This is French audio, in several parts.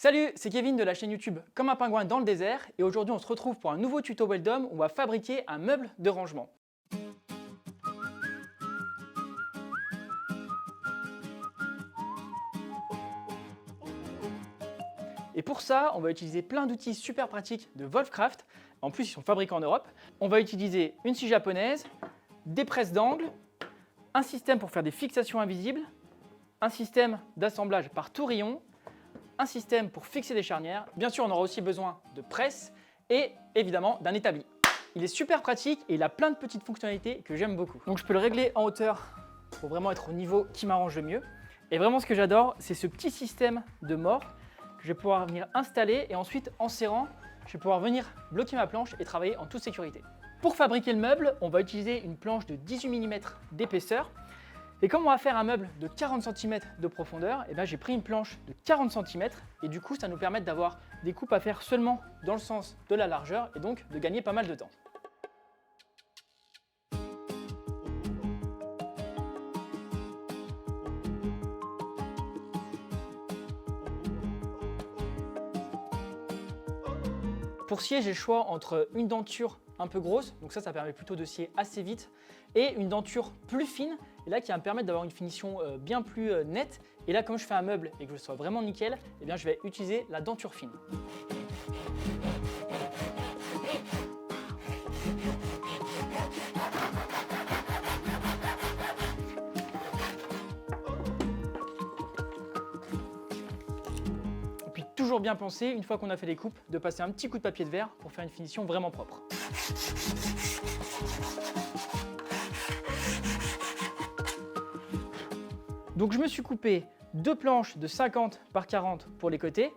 Salut, c'est Kevin de la chaîne YouTube Comme un pingouin dans le désert et aujourd'hui on se retrouve pour un nouveau tuto Weldom où on va fabriquer un meuble de rangement. Et pour ça, on va utiliser plein d'outils super pratiques de Wolfcraft. En plus, ils sont fabriqués en Europe. On va utiliser une scie japonaise, des presses d'angle, un système pour faire des fixations invisibles, un système d'assemblage par tourillon, un système pour fixer des charnières. Bien sûr, on aura aussi besoin de presse et évidemment d'un établi. Il est super pratique et il a plein de petites fonctionnalités que j'aime beaucoup. Donc je peux le régler en hauteur pour vraiment être au niveau qui m'arrange le mieux. Et vraiment ce que j'adore, c'est ce petit système de mort que je vais pouvoir venir installer et ensuite en serrant, je vais pouvoir venir bloquer ma planche et travailler en toute sécurité. Pour fabriquer le meuble, on va utiliser une planche de 18 mm d'épaisseur. Et comme on va faire un meuble de 40 cm de profondeur, j'ai pris une planche de 40 cm et du coup ça nous permet d'avoir des coupes à faire seulement dans le sens de la largeur et donc de gagner pas mal de temps. Pour scier, j'ai le choix entre une denture un peu grosse, donc ça permet plutôt de scier assez vite, et une denture plus fine, et là qui va me permettre d'avoir une finition bien plus nette. Et là, comme je fais un meuble et que je sois vraiment nickel, je vais utiliser la denture fine. Et puis toujours bien penser, une fois qu'on a fait les coupes, de passer un petit coup de papier de verre pour faire une finition vraiment propre. Donc je me suis coupé deux planches de 50 par 40 pour les côtés,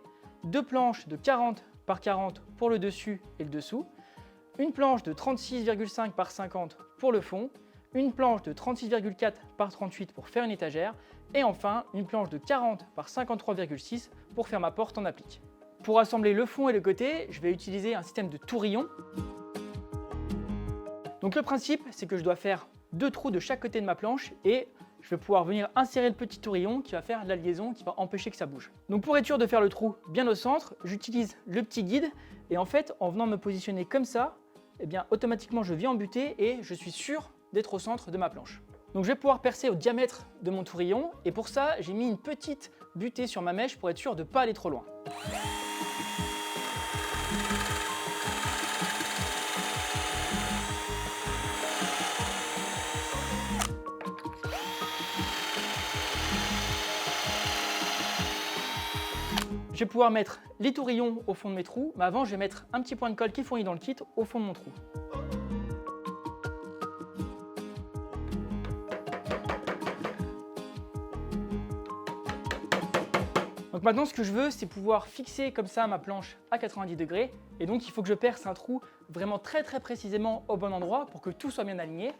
deux planches de 40 par 40 pour le dessus et le dessous, une planche de 36,5 par 50 pour le fond, une planche de 36,4 par 38 pour faire une étagère et enfin une planche de 40 par 53,6 pour faire ma porte en applique. Pour assembler le fond et le côté, je vais utiliser un système de tourillon. Donc le principe, c'est que je dois faire deux trous de chaque côté de ma planche et je vais pouvoir venir insérer le petit tourillon qui va faire la liaison, qui va empêcher que ça bouge. Donc pour être sûr de faire le trou bien au centre, j'utilise le petit guide et en fait, en venant me positionner comme ça, automatiquement je viens en butée et je suis sûr d'être au centre de ma planche. Donc je vais pouvoir percer au diamètre de mon tourillon et pour ça, j'ai mis une petite butée sur ma mèche pour être sûr de ne pas aller trop loin. Je vais pouvoir mettre les tourillons au fond de mes trous, mais avant je vais mettre un petit point de colle qui est fourni dans le kit au fond de mon trou. Donc maintenant ce que je veux, c'est pouvoir fixer comme ça ma planche à 90 degrés et donc il faut que je perce un trou vraiment très précisément au bon endroit pour que tout soit bien aligné.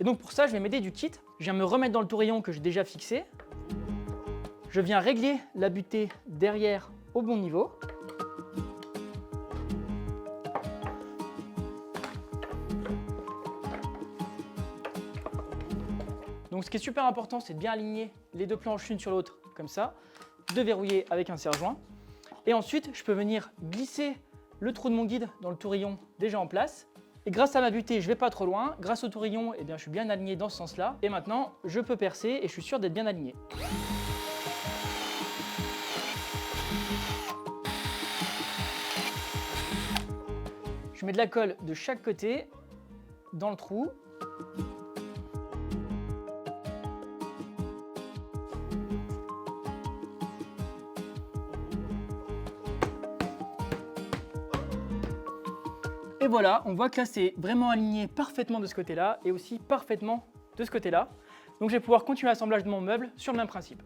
Et donc pour ça je vais m'aider du kit, je viens me remettre dans le tourillon que j'ai déjà fixé. Je viens régler la butée derrière au bon niveau. Donc ce qui est super important, c'est de bien aligner les deux planches l'une sur l'autre comme ça, de verrouiller avec un serre-joint. Et ensuite, je peux venir glisser le trou de mon guide dans le tourillon déjà en place. Et grâce à ma butée, je ne vais pas trop loin. Grâce au tourillon, je suis bien aligné dans ce sens-là. Et maintenant, je peux percer et je suis sûr d'être bien aligné. Je mets de la colle de chaque côté dans le trou. Et voilà, on voit que là c'est vraiment aligné parfaitement de ce côté-là et aussi parfaitement de ce côté-là. Donc je vais pouvoir continuer l'assemblage de mon meuble sur le même principe.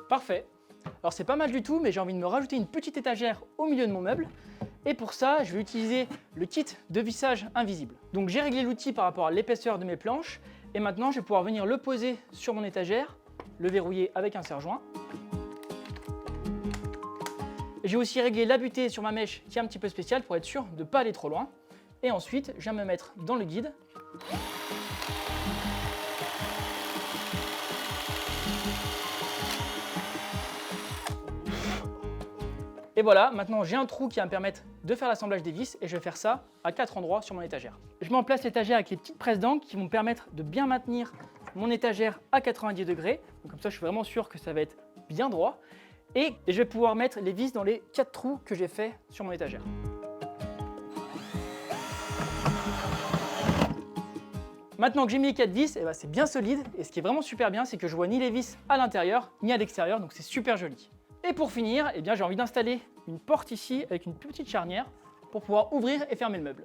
Parfait. Alors c'est pas mal du tout, mais j'ai envie de me rajouter une petite étagère au milieu de mon meuble. Et pour ça, je vais utiliser le kit de vissage invisible. Donc j'ai réglé l'outil par rapport à l'épaisseur de mes planches. Et maintenant, je vais pouvoir venir le poser sur mon étagère, le verrouiller avec un serre-joint. J'ai aussi réglé la butée sur ma mèche qui est un petit peu spéciale pour être sûr de ne pas aller trop loin. Et ensuite, je viens me mettre dans le guide. Et voilà, maintenant j'ai un trou qui va me permettre de faire l'assemblage des vis et je vais faire ça à 4 endroits sur mon étagère. Je mets en place l'étagère avec les petites presses d'angle qui vont me permettre de bien maintenir mon étagère à 90 degrés. Donc comme ça, je suis vraiment sûr que ça va être bien droit. Et je vais pouvoir mettre les vis dans les 4 trous que j'ai fait sur mon étagère. Maintenant que j'ai mis les 4 vis, c'est bien solide. Et ce qui est vraiment super bien, c'est que je vois ni les vis à l'intérieur ni à l'extérieur. Donc c'est super joli. Et pour finir, j'ai envie d'installer une porte ici avec une petite charnière pour pouvoir ouvrir et fermer le meuble.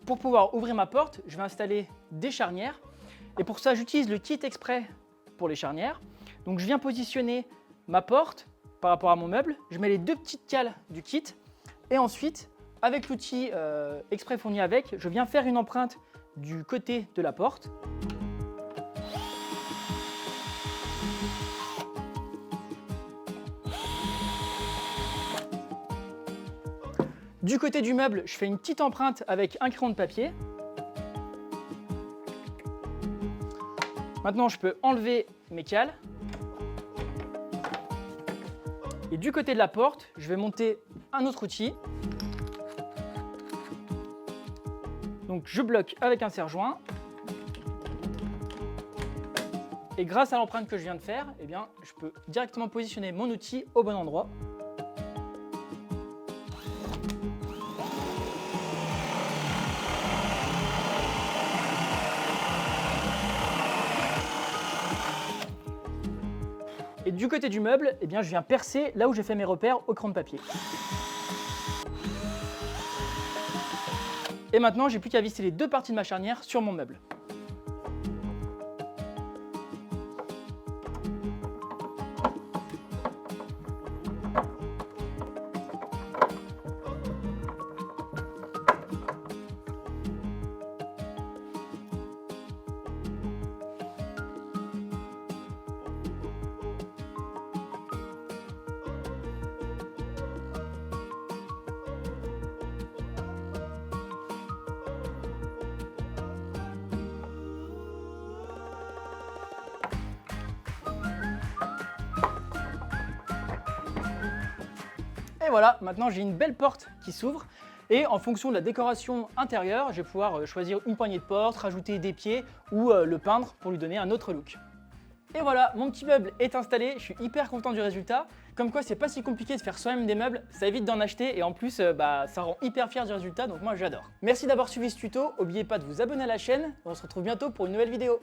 Pour pouvoir ouvrir ma porte, je vais installer des charnières. Et pour ça, j'utilise le kit exprès pour les charnières. Donc je viens positionner ma porte par rapport à mon meuble. Je mets les 2 petites cales du kit. Et ensuite, avec l'outil exprès fourni avec, je viens faire une empreinte du côté de la porte. Du côté du meuble, je fais une petite empreinte avec un crayon de papier. Maintenant, je peux enlever mes cales. Et du côté de la porte, je vais monter un autre outil. Donc, je bloque avec un serre-joint. Et grâce à l'empreinte que je viens de faire, je peux directement positionner mon outil au bon endroit. Et du côté du meuble, je viens percer là où j'ai fait mes repères au crayon de papier. Et maintenant, j'ai plus qu'à visser les 2 parties de ma charnière sur mon meuble. Et voilà, maintenant j'ai une belle porte qui s'ouvre. Et en fonction de la décoration intérieure, je vais pouvoir choisir une poignée de porte, rajouter des pieds ou le peindre pour lui donner un autre look. Et voilà, mon petit meuble est installé, je suis hyper content du résultat. Comme quoi, c'est pas si compliqué de faire soi-même des meubles, ça évite d'en acheter et en plus, ça rend hyper fier du résultat, donc moi j'adore. Merci d'avoir suivi ce tuto, n'oubliez pas de vous abonner à la chaîne, et on se retrouve bientôt pour une nouvelle vidéo.